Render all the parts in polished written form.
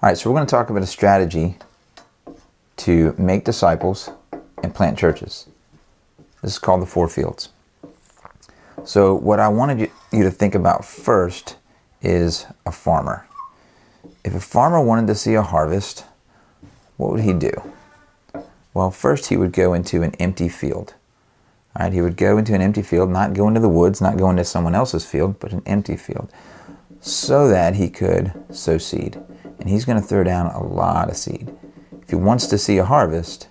All right, so we're going to talk about a strategy to make disciples and plant churches. This is called the 4 fields. So what I wanted you to think about first is a farmer. If a farmer wanted to see a harvest, what would he do? Well, first he would go into an empty field. All right, he would go into an empty field, not go into the woods, not go into someone else's field, but an empty field, so that he could sow seed. And he's going to throw down a lot of seed. If he wants to see a harvest,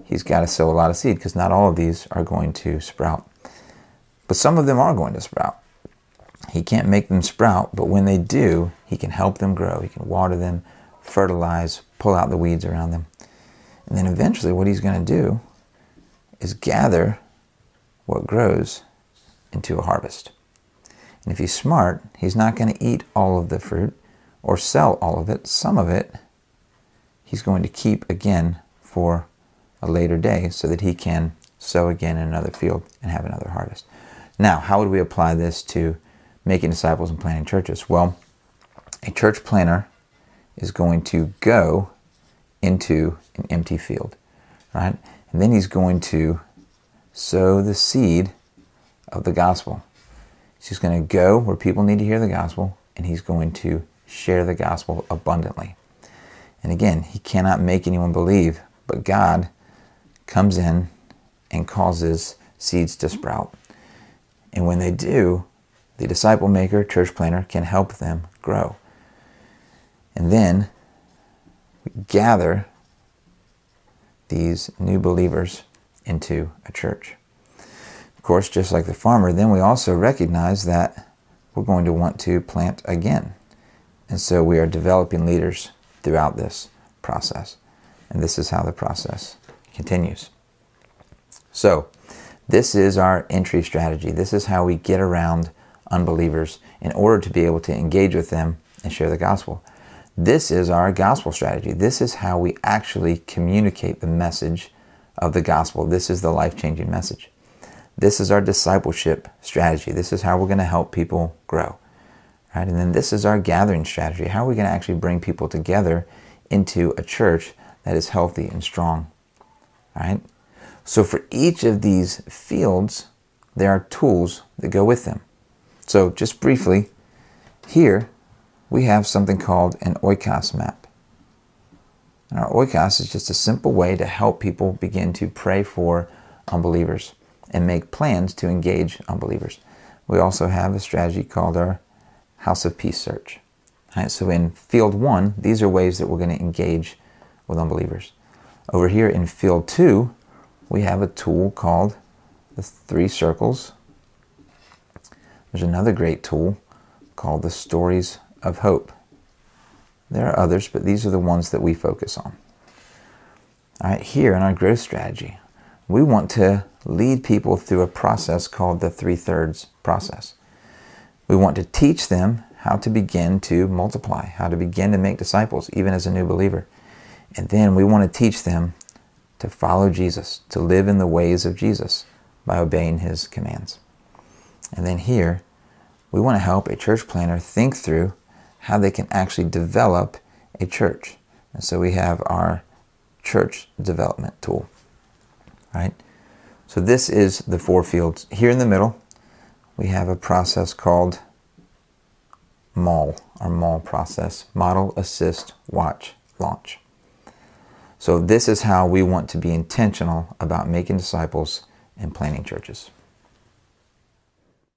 he's got to sow a lot of seed, because not all of these are going to sprout. But some of them are going to sprout. He can't make them sprout, but when they do, he can help them grow. He can water them, fertilize, pull out the weeds around them. And then eventually what he's going to do is gather what grows into a harvest. And if he's smart, he's not going to eat all of the fruit or sell all of it. Some of it he's going to keep again for a later day so that he can sow again in another field and have another harvest. Now, how would we apply this to making disciples and planting churches? Well, a church planter is going to go into an empty field, right? And then he's going to sow the seed of the gospel. He's just going to go where people need to hear the gospel, and he's going to share the gospel abundantly. And again, he cannot make anyone believe, but God comes in and causes seeds to sprout. And when they do, the disciple maker, church planter, can help them grow. And then we gather these new believers into a church. Of course, just like the farmer, then we also recognize that we're going to want to plant again. And so we are developing leaders throughout this process. And this is how the process continues. So this is our entry strategy. This is how we get around unbelievers in order to be able to engage with them and share the gospel. This is our gospel strategy. This is how we actually communicate the message of the gospel. This is the life-changing message. This is our discipleship strategy. This is how we're going to help people grow. Right? And then this is our gathering strategy. How are we going to actually bring people together into a church that is healthy and strong? Right? So for each of these fields, there are tools that go with them. So just briefly, here we have something called an oikos map. And our oikos is just a simple way to help people begin to pray for unbelievers and make plans to engage unbelievers. We also have a strategy called our House of Peace search. All right, so in field 1, these are ways that we're going to engage with unbelievers. Over here in field 2, we have a tool called the 3 circles. There's another great tool called the stories of hope. There are others, but these are the ones that we focus on. All right, here in our growth strategy, we want to lead people through a process called the 3/3 process. We want to teach them how to begin to multiply, how to begin to make disciples, even as a new believer. And then we want to teach them to follow Jesus, to live in the ways of Jesus by obeying his commands. And then here, we want to help a church planter think through how they can actually develop a church. And so we have our church development tool. Right? So this is the 4 fields. Here in the middle, we have a process called MAUL, our MAUL process, Model, Assist, Watch, Launch. So this is how we want to be intentional about making disciples and planting churches.